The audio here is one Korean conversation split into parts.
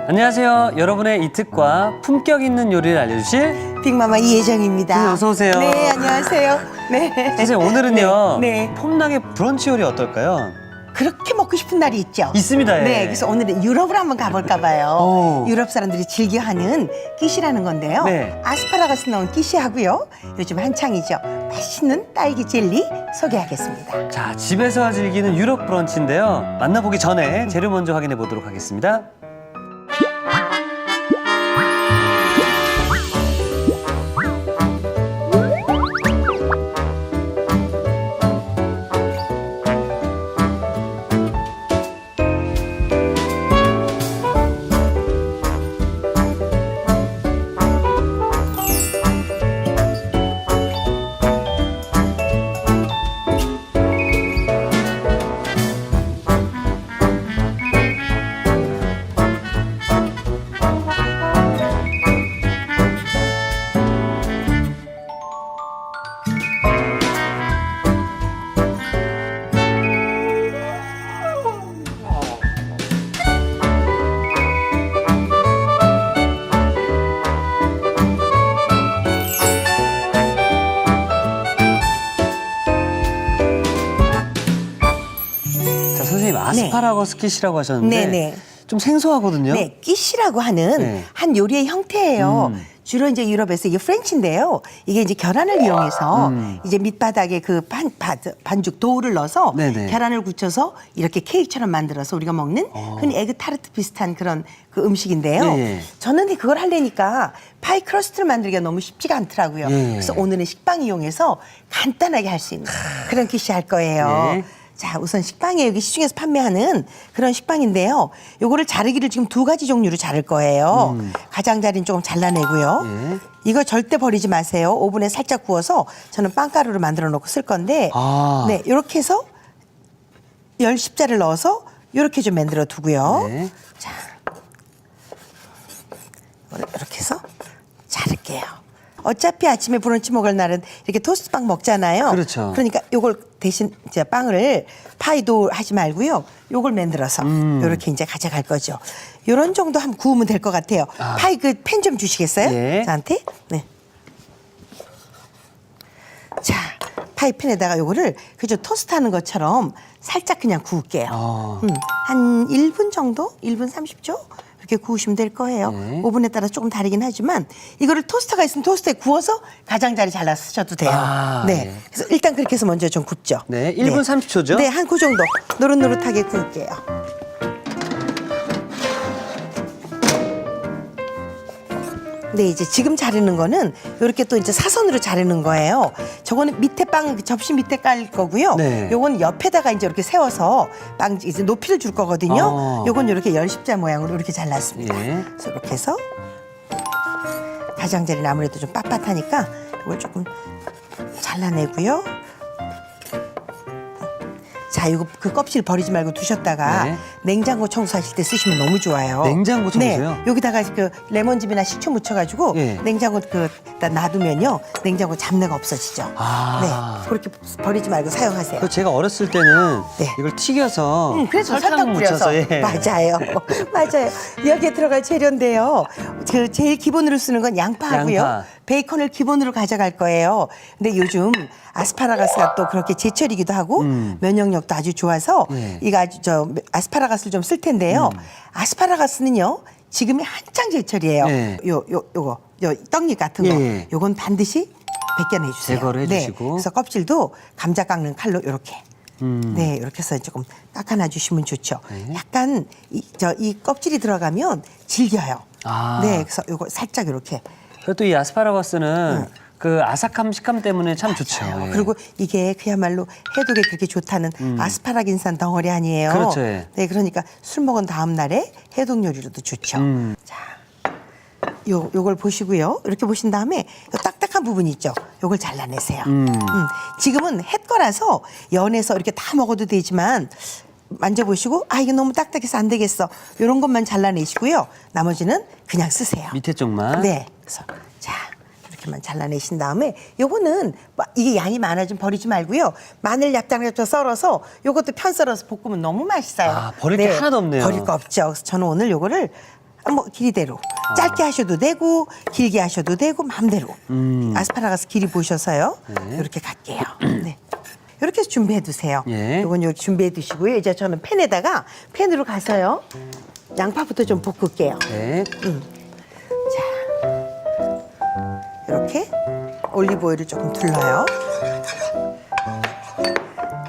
안녕하세요. 여러분의 이특과 품격 있는 요리를 알려주실 빅마마 이혜정입니다. 어서 오세요. 네, 안녕하세요. 네. 선생님, 오늘은요. 네. 폼나게 브런치 요리 어떨까요? 그렇게 먹고 싶은 날이 있죠. 있습니다. 예. 네, 그래서 오늘은 유럽을 한번 가볼까 봐요. 오. 유럽 사람들이 즐겨하는 끼시라는 건데요. 네. 아스파라거스 넣은 끼시하고요. 요즘 한창이죠. 맛있는 딸기 젤리 소개하겠습니다. 자, 집에서 즐기는 유럽 브런치인데요. 만나보기 전에 재료 먼저 확인해 보도록 하겠습니다. 자, 선생님, 아스파라거스 끼시라고 하셨는데 네네. 좀 생소하거든요. 네, 끼시라고 하는 네. 한 요리의 형태예요. 주로 이제 유럽에서 이게 프렌치인데요. 이게 이제 계란을 이용해서 이제 밑바닥에 그 반죽 도우를 넣어서 네네. 계란을 굳혀서 이렇게 케이크처럼 만들어서 우리가 먹는 흔히 에그 타르트 비슷한 그런 그 음식인데요. 예. 저는 그걸 하려니까 파이 크러스트를 만들기가 너무 쉽지가 않더라고요. 예. 그래서 오늘은 식빵 이용해서 간단하게 할 수 있는 그런 끼시 할 거예요. 예. 자, 우선 식빵에 여기 시중에서 판매하는 그런 식빵인데요. 요거를 자르기를 지금 두 가지 종류로 자를 거예요. 가장자리는 조금 잘라내고요. 예. 이거 절대 버리지 마세요. 오븐에 살짝 구워서 저는 빵가루를 만들어 놓고 쓸 건데 아. 네, 이렇게 해서 10십자를 넣어서 이렇게 좀 만들어 두고요. 네. 자, 이렇게 해서 자를게요. 어차피 아침에 브런치 먹을 날은 이렇게 토스트빵 먹잖아요. 그렇죠. 그러니까 요걸 대신 이제 빵을 파이도 하지 말고요. 요걸 만들어서 요렇게 이제 가져갈 거죠. 요런 정도 하면 구우면 될 것 같아요. 아. 파이 그 팬 좀 주시겠어요? 예. 저한테? 네. 자, 파이 팬에다가 요거를 그저 토스트 하는 것처럼 살짝 그냥 구울게요. 아. 한 1분 정도? 1분 30초? 이렇게 구우시면 될 거예요. 네. 오븐에 따라 조금 다르긴 하지만 이거를 토스터가 있으면 토스터에 구워서 가장자리 잘라서 쓰셔도 돼요. 아, 네. 네. 그래서 일단 그렇게 해서 먼저 좀 굽죠. 네, 1분 30초죠? 네, 한 그 정도 노릇노릇하게 구울게요. 네, 이제 지금 자르는 거는 이렇게 또 이제 사선으로 자르는 거예요. 저거는 밑에 빵 접시 밑에 깔 거고요. 네. 요건 옆에다가 이제 이렇게 세워서 빵 이제 높이를 줄 거거든요. 요건 이렇게 열십자 모양으로 이렇게 잘랐습니다. 예. 그래서 이렇게 해서 가장자리는 아무래도 좀 빳빳하니까 이걸 조금 잘라내고요. 자, 이거 그 껍질 버리지 말고 두셨다가 네. 냉장고 청소하실 때 쓰시면 너무 좋아요. 냉장고 청소요? 네, 여기다가 그 레몬즙이나 식초 묻혀가지고 예. 냉장고 놔두면요, 냉장고 잡내가 없어지죠. 아. 네, 그렇게 버리지 말고 사용하세요. 그 제가 어렸을 때는 네. 이걸 튀겨서 그래서 설탕 설탕 뿌려서 묻혀서 예. 맞아요, 맞아요. 여기에 들어갈 재료인데요. 그 제일 기본으로 쓰는 건 양파하고요. 양파. 베이컨을 기본으로 가져갈 거예요. 근데 요즘 아스파라거스가 또 그렇게 제철이기도 하고 면역력도 아주 좋아서 네. 이거 아주 아스파라거스를 좀 쓸 텐데요. 아스파라거스는요, 지금이 한창 제철이에요. 네. 요거 떡잎 같은 거, 예. 요건 반드시 벗겨내 주세요. 제거를 해주시고. 네. 그래서 껍질도 감자 깎는 칼로 이렇게. 네, 이렇게 해서 조금 깎아놔 주시면 좋죠. 네. 약간 이 껍질이 들어가면 질겨요. 아. 네, 그래서 요거 살짝 이렇게. 그리고 또 이 아스파라거스는 그 아삭함 식감 때문에 참 좋죠. 예. 그리고 이게 그야말로 해독에 그렇게 좋다는 아스파라긴산 덩어리 아니에요. 그렇죠, 예. 네, 그러니까 술 먹은 다음 날에 해독 요리로도 좋죠. 자, 요걸 보시고요. 이렇게 보신 다음에 요 딱딱한 부분 있죠. 요걸 잘라내세요. 지금은 햇 거라서 연해서 이렇게 다 먹어도 되지만 만져보시고 이게 너무 딱딱해서 안 되겠어. 이런 것만 잘라내시고요. 나머지는 그냥 쓰세요. 밑에 쪽만. 네. 그래서 자, 이렇게만 잘라내신 다음에 요거는 이게 양이 많아지면 버리지 말고요. 마늘 약간 썰어서 요것도 편 썰어서 볶으면 너무 맛있어요. 아, 버릴 게 하나도 없네요. 버릴 거 없죠. 그래서 저는 오늘 요거를 뭐 길이대로 짧게 하셔도 되고 길게 하셔도 되고 마음대로 아스파라거스 길이 보셔서요. 네. 이렇게 갈게요. 네. 이렇게 해서 준비해 두세요. 예. 이건 이렇게 준비해 두시고요. 이제 저는 팬에다가 팬으로 가서요. 양파부터 좀 볶을게요. 네. 자, 이렇게 올리브 오일을 조금 둘러요.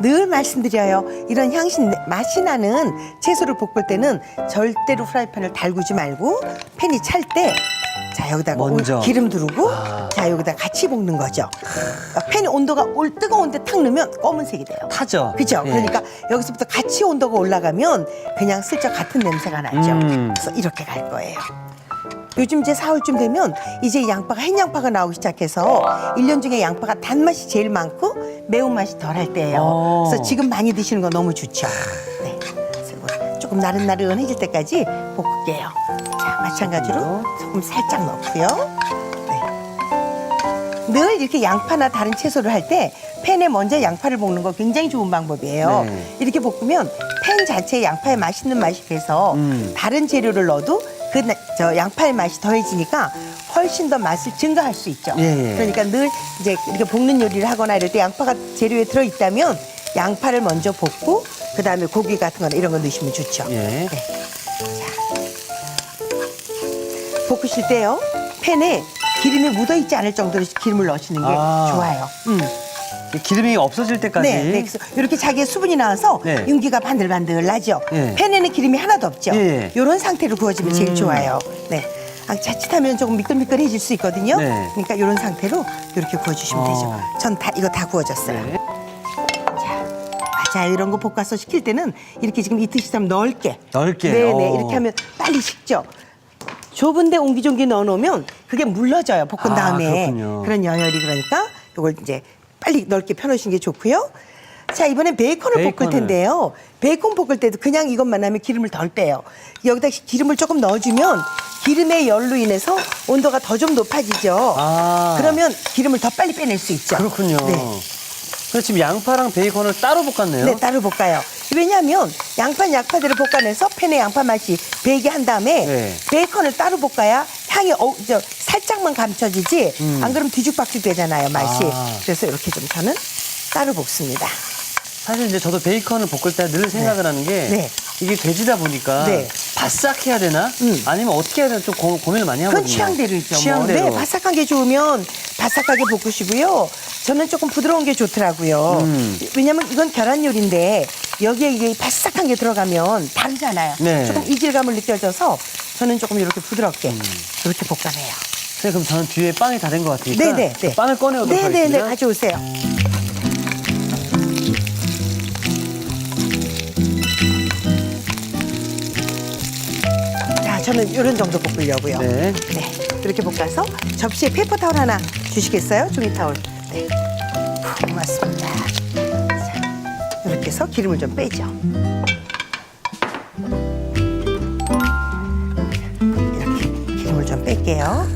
늘 말씀드려요. 이런 향신 맛이 나는 채소를 볶을 때는 절대로 프라이팬을 달구지 말고 팬이 찰 때 자 여기다가 먼저. 기름 두르고 자 여기다 같이 볶는 거죠. 팬의 온도가 뜨거운데 탁 넣으면 검은색이 돼요. 타죠. 그죠? 예. 그러니까 여기서부터 같이 온도가 올라가면 그냥 슬쩍 같은 냄새가 나죠. 그래서 이렇게 갈 거예요. 요즘 이제 4월쯤 되면 이제 양파가 햇 양파가 나오기 시작해서 1년 중에 양파가 단맛이 제일 많고 매운맛이 덜할 때예요. 그래서 지금 많이 드시는 거 너무 좋죠. 네. 그래서 이거 조금 나른나른해질 때까지 볶을게요. 자, 마찬가지로 소금 살짝 넣고요. 네. 늘 이렇게 양파나 다른 채소를 할 때 팬에 먼저 양파를 볶는 거 굉장히 좋은 방법이에요. 네. 이렇게 볶으면 팬 자체에 양파의 맛있는 맛이 배서 다른 재료를 넣어도 저 양파의 맛이 더해지니까 훨씬 더 맛을 증가할 수 있죠. 예, 예. 그러니까 늘 이제 이렇게 볶는 요리를 하거나 이럴 때 양파가 재료에 들어 있다면 양파를 먼저 볶고 그 다음에 고기 같은 거나 이런 거 넣으시면 좋죠. 예. 네. 자, 볶으실 때요 팬에 기름이 묻어 있지 않을 정도로 기름을 넣으시는 게 좋아요. 기름이 없어질 때까지. 네, 네. 그래서 이렇게 자기의 수분이 나와서 네. 윤기가 반들반들 나죠. 예. 팬에는 기름이 하나도 없죠. 예. 이런 상태로 구워지면 제일 좋아요. 네. 자칫하면 조금 미끌미끌해질 수 있거든요. 네. 그러니까 이런 상태로 이렇게 구워주시면 되죠. 전 이거 다 구워졌어요. 네. 자, 이런 거 볶아서 시킬 때는 이렇게 지금 이트시처럼 넓게. 넓게. 네네. 이렇게 하면 빨리 식죠. 좁은데 옹기종기 넣어놓으면 그게 물러져요. 볶은 다음에. 그렇군요. 그런 여열이 그러니까 이걸 이제 빨리 넓게 펴놓으시는 게 좋고요. 자, 이번엔 베이컨을 볶을 텐데요. 베이컨 볶을 때도 그냥 이것만 하면 기름을 덜 빼요. 여기다 기름을 조금 넣어주면 기름의 열로 인해서 온도가 더 좀 높아지죠. 그러면 기름을 더 빨리 빼낼 수 있죠. 그렇군요. 네. 그래서 지금 양파랑 베이컨을 따로 볶았네요. 네, 따로 볶아요. 왜냐하면 양파는 양파대로 볶아내서 팬에 양파 맛이 배게 한 다음에 네. 베이컨을 따로 볶아야 향이 살짝만 감춰지지 안 그러면 뒤죽박죽 되잖아요, 맛이. 그래서 이렇게 좀 저는 따로 볶습니다. 사실 이제 저도 베이컨을 볶을 때 늘 생각을 하는 게 네. 이게 돼지다 보니까 네. 바싹 해야 되나? 아니면 어떻게 해야 되나 좀 고민을 많이 하거든요. 그건 취향대로죠. 취향대로. 뭐. 네, 바삭한 게 좋으면 바삭하게 볶으시고요. 저는 조금 부드러운 게 좋더라고요. 왜냐면 이건 계란 요리인데 여기에 이게 바삭한 게 들어가면 다르잖아요. 네. 조금 이질감을 느껴져서 저는 조금 이렇게 부드럽게 이렇게 볶아내요. 네, 그럼 저는 뒤에 빵이 다 된 것 같으니까 네네. 네. 빵을 꺼내오도록 네네네. 하겠습니다. 가져오세요. 자, 저는 이런 정도 볶으려고요. 네. 네. 이렇게 볶아서 접시에 페이퍼 타올 하나 주시겠어요? 종이 타올. 네. 고맙습니다. 자, 이렇게 해서 기름을 좀 빼죠. 이렇게 기름을 좀 뺄게요.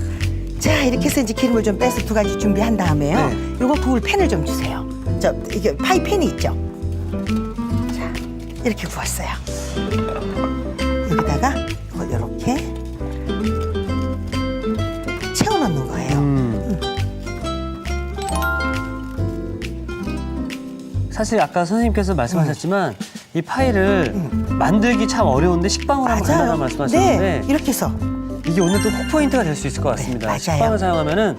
자, 이렇게 해서 이제 기름을 좀 빼서 두 가지 준비한 다음에요. 네. 요거 구울 팬을 좀 주세요. 이게 파이 팬이 있죠? 자, 이렇게 구웠어요. 여기다가 이걸 이렇게 채워 넣는 거예요. 사실 아까 선생님께서 말씀하셨지만 이 파이를 만들기 참 어려운데 식빵으로 하면 간단하다고 말씀하셨는데 네, 이렇게 해서 이게 오늘 또 훅포인트가 될 수 있을 것 같습니다. 맞아요. 식빵을 사용하면은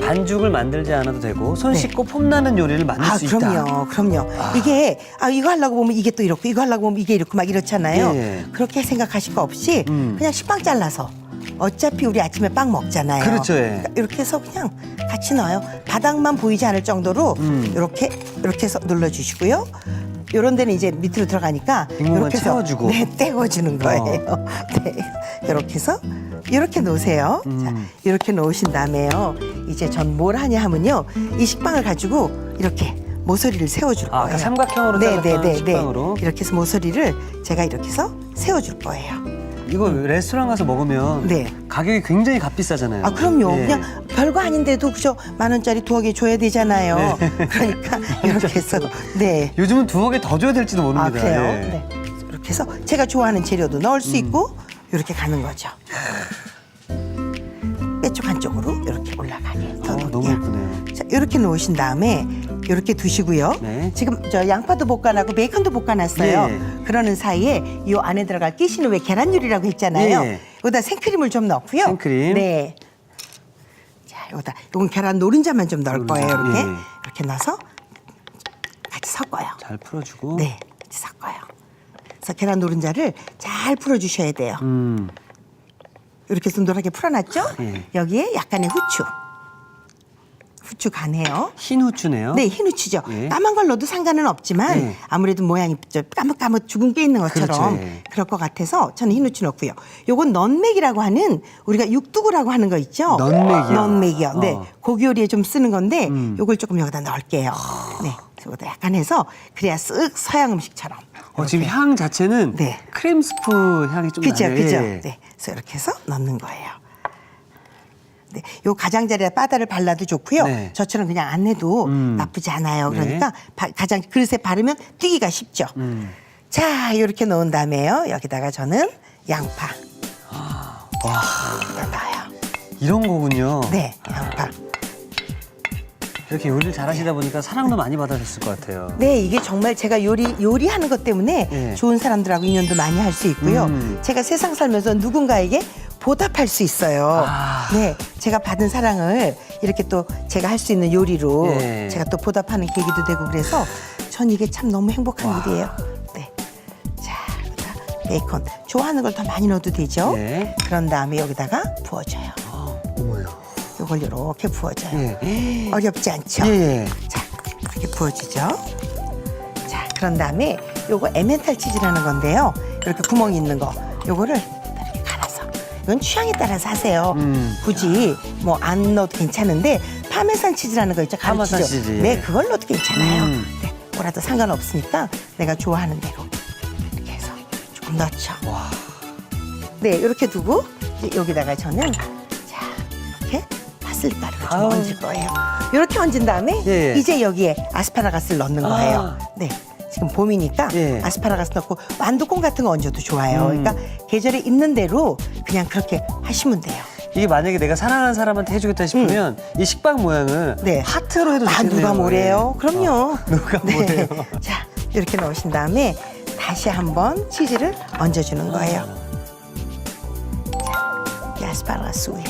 반죽을 만들지 않아도 되고 손 네. 씻고 폼나는 요리를 만들 수 있다. 그럼요. 이게 이거 하려고 보면 이게 또 이렇고 이거 하려고 보면 이게 이렇고 막 이렇잖아요. 예. 그렇게 생각하실 거 없이 그냥 식빵 잘라서 어차피 우리 아침에 빵 먹잖아요. 그렇죠, 예. 그러니까 이렇게 해서 그냥 같이 넣어요. 바닥만 보이지 않을 정도로 이렇게 해서 눌러주시고요. 요런 데는 이제 밑으로 들어가니까 빈공간 이렇게 해서 채워주고. 네, 떼어주는 거예요. 네, 이렇게 해서 이렇게 놓으세요. 자, 이렇게 놓으신 다음에요. 이제 전 뭘 하냐 하면요, 이 식빵을 가지고 이렇게 모서리를 세워줄 거예요. 아까 삼각형으로 잘랐던 식빵으로. 이렇게 해서 모서리를 제가 이렇게 해서 세워줄 거예요. 이거 레스토랑 가서 먹으면 네. 가격이 굉장히 값비싸잖아요. 그럼요. 예. 그냥 별거 아닌데도 그저 10,000원짜리 두어 개 줘야 되잖아요. 그러니까 이렇게 해서 네. 요즘은 두어 개 더 줘야 될지도 모릅니다. 그래요? 예. 네. 이렇게 해서 제가 좋아하는 재료도 넣을 수 있고 이렇게 가는 거죠. 반대쪽 한쪽으로 이렇게 올라가게 더 너무 놓을게요. 예쁘네요. 자, 이렇게 놓으신 다음에 이렇게 두시고요. 네. 지금 저 양파도 볶아놨고 베이컨도 볶아놨어요. 예. 그러는 사이에 이 안에 들어갈 끼시는 왜 계란 요리라고 했잖아요. 예. 여기다 생크림을 좀 넣고요. 생크림. 네. 자, 여기다 이건 계란 노른자만 좀 넣을 노른자. 거예요. 이렇게 예. 이렇게 넣어서 같이 섞어요. 잘 풀어주고. 네, 같이 섞어요. 그래서 계란 노른자를 잘 풀어주셔야 돼요. 이렇게 해서 노랗게 풀어놨죠? 예. 여기에 약간의 후추. 후추 간해요. 흰 후추네요. 네, 흰 후추죠. 예. 까만 걸 넣어도 상관은 없지만 예. 아무래도 모양이 좀 까뭇까뭇 죽은 게 있는 것처럼 그렇죠, 예. 그럴 것 같아서 저는 흰 후추 넣고요. 요건 넌맥이라고 하는 우리가 육두구라고 하는 거 있죠? 넌맥이요? 넌맥이요. 네, 어. 고기 요리에 좀 쓰는 건데 요걸 조금 여기다 넣을게요. 네, 여기다 약간 해서 그래야 쓱 서양 음식처럼. 지금 향 자체는 네. 크림 스프 향이 좀 그죠, 나네요. 그죠. 예. 네, 그래서 이렇게 해서 넣는 거예요. 네, 요 가장자리에 바다를 발라도 좋고요. 네. 저처럼 그냥 안 해도 나쁘지 않아요. 그러니까 가장 그릇에 바르면 띄기가 쉽죠. 자, 이렇게 넣은 다음에요. 여기다가 저는 양파. 와, 여기다 넣어요. 이런 거군요. 네, 양파. 이렇게 요리를 잘하시다 보니까 사랑도 많이 받으셨을 것 같아요. 네, 이게 정말 제가 요리하는 것 때문에 네. 좋은 사람들하고 인연도 많이 할 수 있고요. 제가 세상 살면서 누군가에게 보답할 수 있어요. 아. 네, 제가 받은 사랑을 이렇게 또 제가 할 수 있는 요리로 네. 제가 또 보답하는 계기도 되고 그래서 전 이게 참 너무 행복한 일이에요. 네, 자, 여기다 베이컨 좋아하는 걸 더 많이 넣어도 되죠. 네. 그런 다음에 여기다가 부어줘요. 어머요. 이걸 이렇게 부어줘요. 예. 어렵지 않죠? 예. 자, 이렇게 부어주죠. 자, 그런 다음에 요거 에멘탈 치즈라는 건데요. 이렇게 구멍이 있는 거. 요거를 이렇게 갈아서. 이건 취향에 따라서 하세요. 굳이 뭐 안 넣어도 괜찮은데 파메산 치즈라는 거 있죠. 파마산 가루치즈. 치즈, 예. 네, 그걸 넣어도 괜찮아요. 음. 네, 뭐라도 상관없으니까 내가 좋아하는 대로 이렇게 해서 조금 넣죠. 와. 네, 이렇게 두고 이제 여기다가 저는 자, 이렇게 파슬리가루를 좀 아우. 얹을 거예요. 이렇게 얹은 다음에 예. 이제 여기에 아스파라거스를 넣는 거예요. 아. 네. 지금 봄이니까 예. 아스파라거스 넣고 완두콩 같은 거 얹어도 좋아요. 그러니까 계절에 있는 대로 그냥 그렇게 하시면 돼요. 이게 만약에 내가 사랑하는 사람한테 해주겠다 싶으면 이 식빵 모양을 네. 하트로 해도 좋겠네요. 누가 뭐래요? 그럼요. 누가 뭐래요? 자, 이렇게 넣으신 다음에 다시 한번 치즈를 얹어주는 거예요. 자, 이 아스파라거스 위에.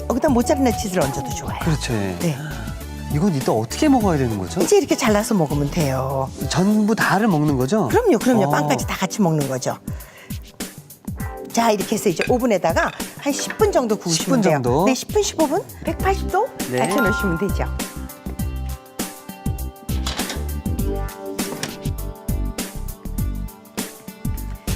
여기다 모짜렐라 치즈를 얹어도 좋아요. 그렇죠. 예. 네. 이건 이따 어떻게 먹어야 되는 거죠? 이제 이렇게 잘라서 먹으면 돼요. 전부 다를 먹는 거죠? 그럼요. 어. 빵까지 다 같이 먹는 거죠. 자, 이렇게 해서 이제 오븐에다가 한 10분 정도 구우시면 10분 돼요. 정도? 네, 10분, 15분? 180도 네. 낮춰놓으시면 되죠.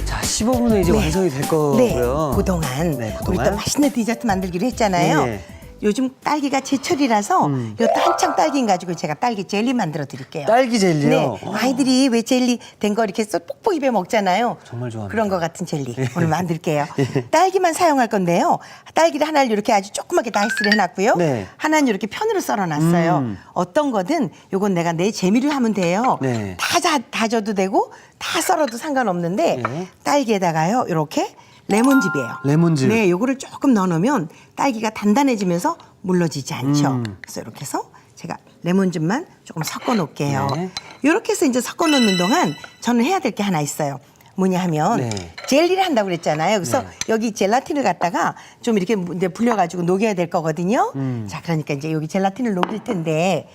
자, 15분에 이제 네. 완성이 될 네, 거고요. 그동안 네, 우리 또 맛있는 디저트 만들기로 했잖아요. 예. 요즘 딸기가 제철이라서 이것도 한창 딸기인 가지고 제가 딸기 젤리 만들어 드릴게요. 딸기 젤리요? 네, 아이들이 왜 젤리 된 거 이렇게 쏙 뽁뽁 입에 먹잖아요. 정말 좋아합니다. 그런 거 같은 젤리 오늘 만들게요. 딸기만 사용할 건데요. 딸기를 하나를 이렇게 아주 조그맣게 다이스를 해놨고요. 네. 하나는 이렇게 편으로 썰어놨어요. 어떤 거든 요건 내가 내 재미로 하면 돼요. 네. 다 다져도 되고 다 썰어도 상관없는데 네. 딸기에다가요 이렇게 레몬즙이에요. 레몬즙. 네, 요거를 조금 넣어놓으면 딸기가 단단해지면서 물러지지 않죠. 그래서 이렇게 해서 제가 레몬즙만 조금 섞어 놓을게요. 네. 이렇게 해서 이제 섞어 놓는 동안 저는 해야 될 게 하나 있어요. 뭐냐 하면 네. 젤리를 한다고 그랬잖아요. 그래서 네. 여기 젤라틴을 갖다가 좀 이렇게 이제 불려가지고 녹여야 될 거거든요. 자, 그러니까 이제 여기 젤라틴을 녹일 텐데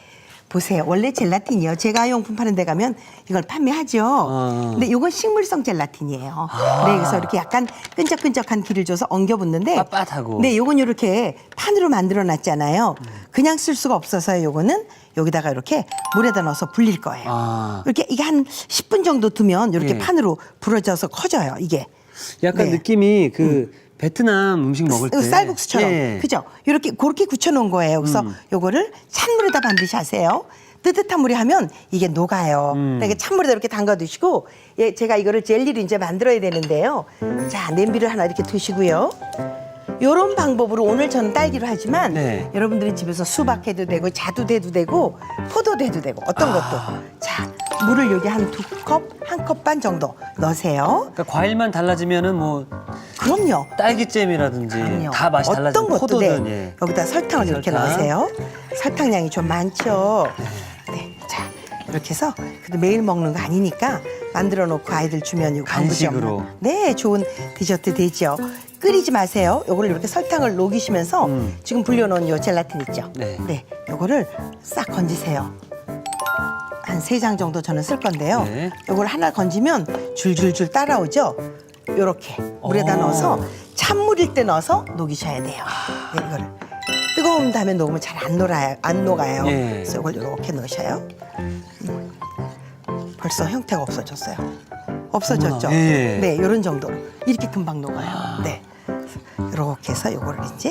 보세요. 원래 젤라틴이요. 제과용품 파는 데 가면 이걸 판매하죠. 근데 이건 식물성 젤라틴이에요. 네, 그래서 이렇게 약간 끈적끈적한 기를 줘서 엉겨 붙는데 빳빳하고. 네, 요건 이렇게 판으로 만들어 놨잖아요. 그냥 쓸 수가 없어서요. 요거는 여기다가 이렇게 물에다 넣어서 불릴 거예요. 아. 이렇게 이게 한 10분 정도 두면 이렇게 예. 판으로 불어져서 커져요. 이게. 약간 네. 느낌이 그 베트남 음식 먹을 때 쌀국수처럼 예. 그죠? 이렇게 그렇게 굳혀놓은 거예요. 그래서 요거를 찬물에다 반드시 하세요. 뜨뜻한 물에 하면 이게 녹아요. 그러니까 찬물에다 이렇게 담가 두시고 예, 제가 이거를 젤리를 이제 만들어야 되는데요. 자, 냄비를 하나 이렇게 두시고요. 이런 방법으로 오늘 저는 딸기로 하지만 네. 여러분들이 집에서 수박 해도 되고 자두도 해도 되고 포도도 해도 되고 어떤 것도. 자, 물을 여기 한 2컵, 1컵 반 정도 넣으세요. 그러니까 과일만 달라지면은 뭐 그럼요. 딸기잼이라든지 그럼요. 다 맛이 어떤 달라지고 것도 포도든 네. 예. 여기다 설탕을 이렇게 설탕. 넣으세요. 설탕량이 좀 많죠. 네, 자 이렇게 해서 그래도 매일 먹는 거 아니니까 만들어 놓고 아이들 주면 이거 간식으로. 없는, 네, 좋은 디저트 되죠. 끓이지 마세요. 요거를 이렇게 설탕을 녹이시면서 지금 불려놓은 요 젤라틴 있죠. 네. 네, 요거를 싹 건지세요. 한 3장 정도 저는 쓸 건데요. 네. 요걸 하나 건지면 줄줄줄 따라오죠. 요렇게 물에다 오. 넣어서 찬물일 때 넣어서 녹이셔야 돼요. 네, 이거를 뜨거운 다음에 녹으면 잘 안 녹아요. 예. 그래서 이걸 이렇게 넣으셔요. 벌써 형태가 없어졌어요. 없어졌죠. 어머나, 예. 네, 요런 정도로 이렇게 금방 녹아요. 네, 이렇게 해서 요거를 이제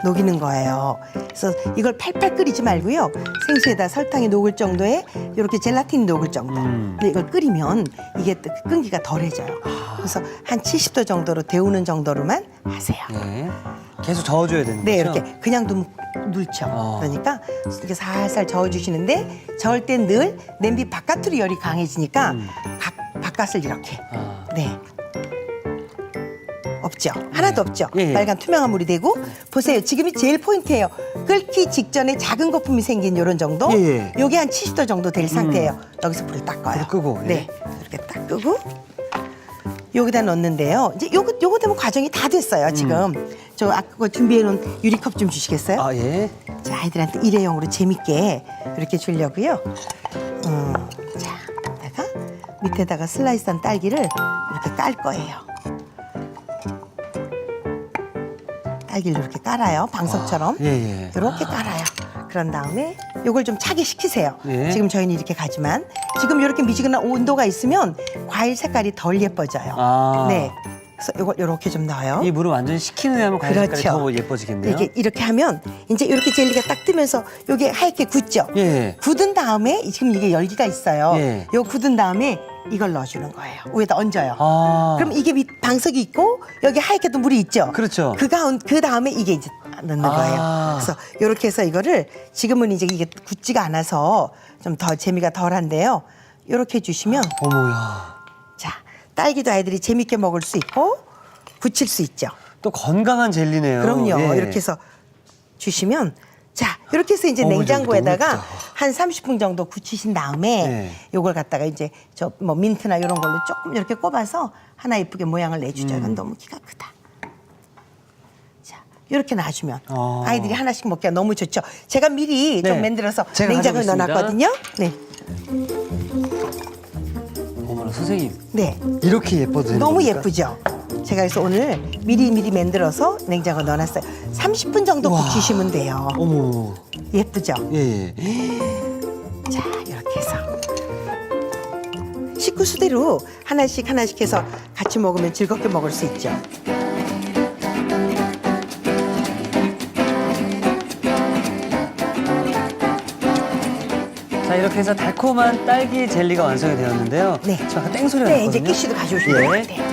녹이는 거예요. 그래서 이걸 팔팔 끓이지 말고요. 생수에다 설탕이 녹을 정도에 이렇게 젤라틴이 녹을 정도. 근데 이걸 끓이면 이게 또 끈기가 덜해져요. 그래서 한 70도 정도로 데우는 정도로만 하세요. 네. 계속 저어줘야 되는 네, 거죠? 이렇게 그냥도 눌죠. 어. 그러니까 이렇게 살살 저어주시는데 저을 땐 늘 냄비 바깥으로 열이 강해지니까 바깥을 이렇게. 아. 네. 없죠. 하나도 없죠. 예, 예. 빨간 투명한 물이 되고 보세요. 지금이 제일 포인트예요. 끓기 직전에 작은 거품이 생긴 요런 정도. 예, 예. 요게 한 70도 정도 될 상태예요. 여기서 불을 딱 꺼요. 불을 끄고, 예. 네. 이렇게 딱 끄고 여기다 넣는데요. 이제 요거 되면 과정이 다 됐어요. 지금 저 아까 준비해 놓은 유리컵 좀 주시겠어요? 아, 예. 자, 아이들한테 일회용으로 재밌게 이렇게 주려고요. 자, 여기다가 밑에다가 슬라이스한 딸기를 이렇게 깔 거예요. 딸기를 이렇게 깔아요. 방석처럼. 예, 예. 이렇게 깔아요. 그런 다음에 요걸 좀 차게 식히세요. 예. 지금 저희는 이렇게 가지만 지금 이렇게 미지근한 온도가 있으면 과일 색깔이 덜 예뻐져요. 아. 네. 그래서 요걸 이렇게 좀 넣어요. 이 물을 완전히 식히는 데 하면 과일 색깔이 그렇죠. 더 예뻐지겠네요. 이렇게 이렇게 하면 이제 이렇게 젤리가 딱 뜨면서 요게 하얗게 굳죠. 예. 굳은 다음에 지금 이게 열기가 있어요. 예. 요 굳은 다음에 이걸 넣어주는 거예요. 위에다 얹어요. 아. 그럼 이게 밑 방석이 있고 여기 하얗게도 물이 있죠. 그렇죠. 그 다음에 이게 이제 넣는 거예요. 아. 그래서 이렇게 해서 이거를 지금은 이제 이게 굳지가 않아서 좀 더 재미가 덜한데요. 이렇게 해주시면 어머야. 자 딸기도 아이들이 재밌게 먹을 수 있고 굳힐 수 있죠. 또 건강한 젤리네요. 그럼요. 예. 이렇게 해서 주시면 자 이렇게 해서 이제 어머, 냉장고에다가 저기 너무 한 30분 정도 굳히신 다음에 네. 요걸 갖다가 이제 저 뭐 민트나 이런 걸로 조금 이렇게 꼽아서 하나 예쁘게 모양을 내주죠. 이건 너무 키가 크다. 자 이렇게 놔주면 어. 아이들이 하나씩 먹기가 너무 좋죠. 제가 미리 네. 좀 만들어서 제가 냉장고에 가져오겠습니다. 넣어놨거든요. 네, 어머나 선생님. 네. 이렇게 예뻐도 되는 너무 겁니까? 예쁘죠? 제가 그래서 오늘 미리 만들어서 냉장고에 넣어놨어요. 30분 정도 우와. 굳히시면 돼요. 어머. 예쁘죠? 예, 예. 자 이렇게 해서 식구 수대로 하나씩 해서 같이 먹으면 즐겁게 먹을 수 있죠. 자, 이렇게 해서 달콤한 딸기 젤리가 완성이 되었는데요. 네. 저 아까 땡소리가 네, 났거든요. 이제 끼쉬도 가져오시면 예. 돼요.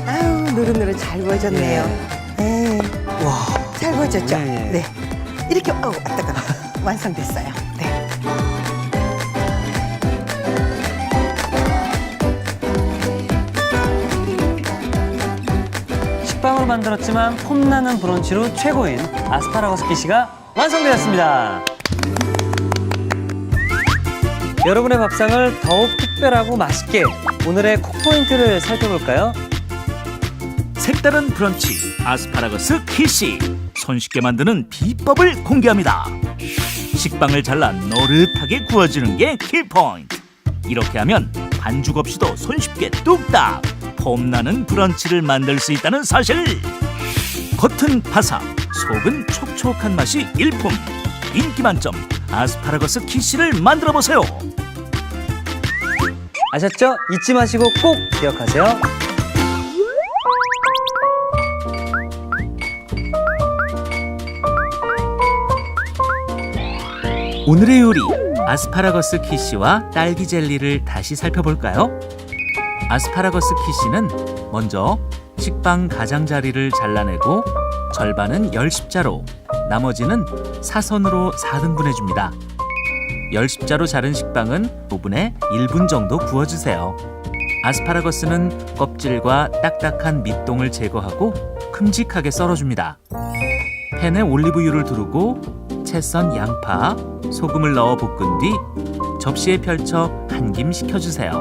아유 노릇노릇 잘 구워졌네요. 네, 와. 잘 구워졌죠? 예, 예. 네, 이렇게 아따가 완성됐어요. 네. 식빵으로 만들었지만 폼나는 브런치로 최고인 아스파라거스 키시가 완성되었습니다. 여러분의 밥상을 더욱 특별하고 맛있게 오늘의 콕포인트를 살펴볼까요? 색다른 브런치 아스파라거스 키시 손쉽게 만드는 비법을 공개합니다. 식빵을 잘라 노릇하게 구워주는 게 킬포인트. 이렇게 하면 반죽 없이도 손쉽게 뚝딱 폼나는 브런치를 만들 수 있다는 사실. 겉은 바삭, 속은 촉촉한 맛이 일품. 인기 만점 아스파라거스 키시를 만들어 보세요. 아셨죠? 잊지 마시고 꼭 기억하세요. 오늘의 요리 아스파라거스 키씨와 딸기 젤리를 다시 살펴볼까요? 아스파라거스 키씨는 먼저 식빵 가장자리를 잘라내고 절반은 열십자로, 나머지는 사선으로 4등분해 줍니다. 열십자로 자른 식빵은 오븐에 1분 정도 구워주세요. 아스파라거스는 껍질과 딱딱한 밑동을 제거하고 큼직하게 썰어줍니다. 팬에 올리브유를 두르고 채 썬 양파, 소금을 넣어 볶은 뒤 접시에 펼쳐 한 김 식혀주세요.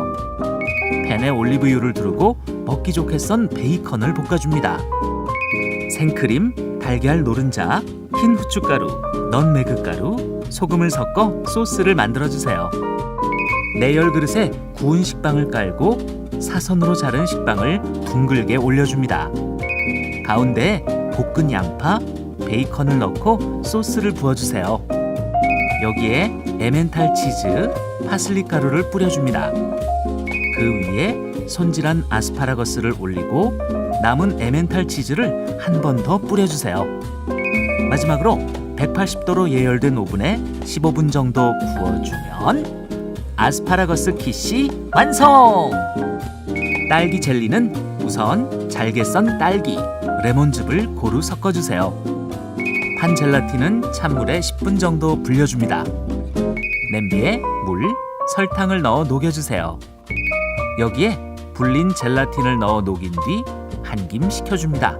팬에 올리브유를 두르고 먹기 좋게 썬 베이컨을 볶아줍니다. 생크림, 달걀 노른자, 흰 후춧가루, 넌메그 가루, 소금을 섞어 소스를 만들어주세요. 내열 그릇에 구운 식빵을 깔고 사선으로 자른 식빵을 둥글게 올려줍니다. 가운데에 볶은 양파, 베이컨을 넣고 소스를 부어주세요. 여기에 에멘탈 치즈, 파슬리 가루를 뿌려줍니다. 그 위에 손질한 아스파라거스를 올리고 남은 에멘탈 치즈를 한 번 더 뿌려주세요. 마지막으로 180도로 예열된 오븐에 15분 정도 구워주면 아스파라거스 키씨 완성! 딸기 젤리는 우선 잘게 썬 딸기, 레몬즙을 고루 섞어주세요. 판 젤라틴은 찬물에 10분 정도 불려줍니다. 냄비에 물, 설탕을 넣어 녹여주세요. 여기에 불린 젤라틴을 넣어 녹인 뒤 한 김 식혀줍니다.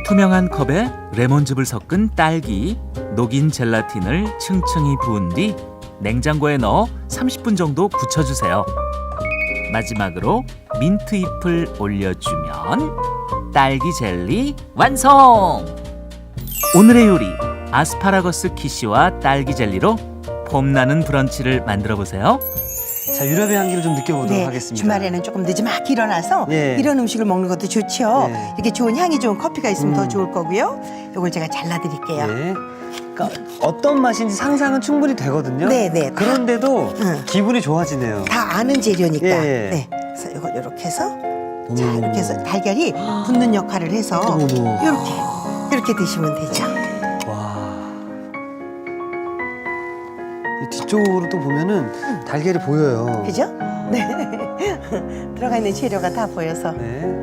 투명한 컵에 레몬즙을 섞은 딸기, 녹인 젤라틴을 층층이 부은 뒤 냉장고에 넣어 30분 정도 굳혀주세요. 마지막으로 민트 잎을 올려주면 딸기 젤리 완성! 오늘의 요리, 아스파라거스 키씨와 딸기 젤리로 봄나는 브런치를 만들어 보세요. 자, 유럽의 향기를 좀 느껴보도록 네, 하겠습니다. 주말에는 조금 늦지막히 일어나서 예. 이런 음식을 먹는 것도 좋죠. 네. 이렇게 좋은 향이 좋은 커피가 있으면 더 좋을 거고요. 이걸 제가 잘라드릴게요. 네. 그러니까 어떤 맛인지 상상은 충분히 되거든요. 네, 네. 그런데도 응. 기분이 좋아지네요. 다 아는 재료니까. 예. 네. 그래서 이걸 이렇게 해서 어머. 자 이렇게 해서 달걀이 붙는 역할을 해서 어머. 이렇게 드시면 되죠. 와. 이 뒤쪽으로 또 보면은 달걀이 보여요. 그죠? 네. 들어가 있는 재료가 다 보여서. 네.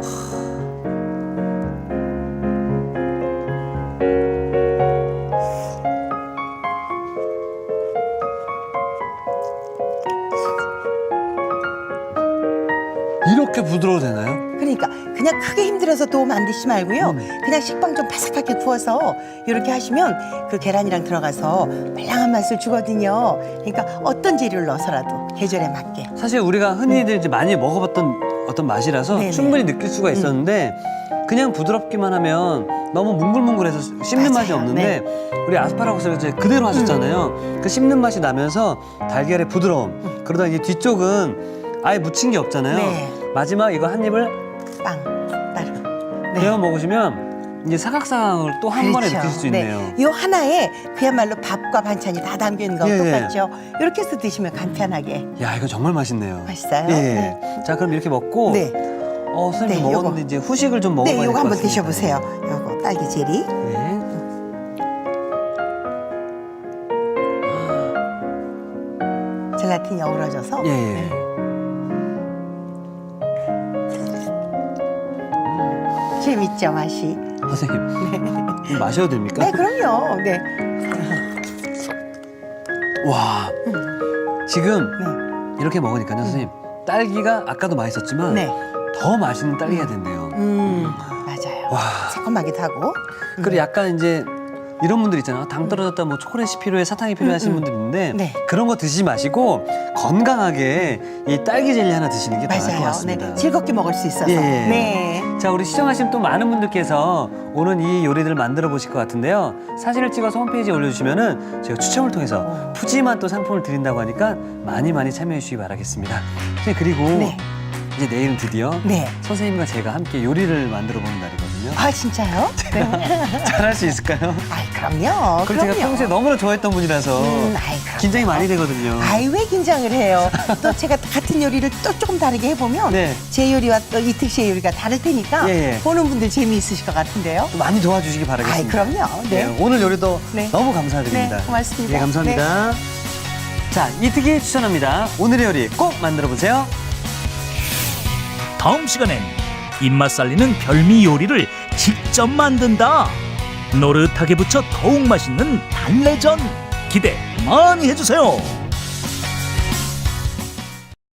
이렇게 부드러워도 되나요? 그러니까 그냥 크게 힘들어서 도움 안 드시지 말고요. 그냥 식빵 좀 바삭하게 구워서 이렇게 하시면 그 계란이랑 들어가서 말랑한 맛을 주거든요. 그러니까 어떤 재료를 넣어서라도 계절에 맞게. 사실 우리가 흔히들 이제 많이 먹어봤던 어떤 맛이라서 네네. 충분히 느낄 수가 있었는데 그냥 부드럽기만 하면 너무 뭉글뭉글해서 씹는 맛이 맞아요. 없는데 우리 아스파라거스를 이제 그대로 하셨잖아요. 그 씹는 맛이 나면서 달걀의 부드러움. 그러다 이제 뒤쪽은 아예 묻힌 게 없잖아요. 네. 마지막 이거 한 입을 빵 따로. 베어 먹으시면 이제 사각사각을 또 한 번에 느낄 수 있네요. 네. 이 하나에 그야말로 밥과 반찬이 다 담겨 있는 거 예, 예. 똑같죠. 이렇게 해서 드시면 간편하게 야, 이거 정말 맛있네요. 맛있어요. 예. 네. 자, 그럼 이렇게 먹고 네. 선생님 네, 먹었는데 요거. 이제 후식을 좀 먹어봐야 네, 될 요거 것 한번 같습니다. 드셔보세요. 요거 딸기 젤리. 네. 젤라틴이 어우러져서. 예. 네. 재밌죠, 맛이. 선생님, 좀 마셔도 됩니까? 네, 그럼요. 네. 와, 지금 네. 이렇게 먹으니까요, 선생님. 딸기가 아까도 맛있었지만 네. 더 맛있는 딸기가 됐네요. 맞아요. 와. 새콤하기도 하고. 그리고 약간 이제 이런 분들 있잖아요. 당 떨어졌다 뭐 초콜릿이 필요해, 사탕이 필요하신 분들 있는데 네. 그런 거 드시지 마시고 건강하게 이 딸기 젤리 하나 드시는 게 더 나을 것 맞아요. 같습니다. 네. 즐겁게 먹을 수 있어서. 예. 네. 자, 우리 시청하신 또 많은 분들께서 오늘 이 요리들을 만들어 보실 것 같은데요. 사진을 찍어서 홈페이지에 올려주시면은 제가 추첨을 통해서 푸짐한 또 상품을 드린다고 하니까 많이 참여해 주시기 바라겠습니다. 선생님, 그리고 네. 이제 내일은 드디어 네. 선생님과 제가 함께 요리를 만들어 보는 날이거든요. 아, 진짜요? 네. 잘할 수 있을까요? 아이, 그럼요. 그리고 제가 평소에 너무나 좋아했던 분이라서 아이, 그럼요. 긴장이 많이 되거든요. 아이, 왜 긴장을 해요? 또 제가 같은 요리를 또 조금 다르게 해보면 네. 제 요리와 또 이특 씨의 요리가 다를 테니까 예, 예. 보는 분들 재미있으실 것 같은데요. 많이 도와주시기 바라겠습니다. 아이, 그럼요. 네. 오늘 요리도 네. 너무 감사드립니다. 네, 고맙습니다. 예, 감사합니다. 자, 이 특기 추천합니다. 오늘의 요리 꼭 만들어 보세요. 다음 시간엔 입맛 살리는 별미 요리를 직접 만든다. 노릇하게 부쳐 더욱 맛있는 달래전 기대 많이 해주세요.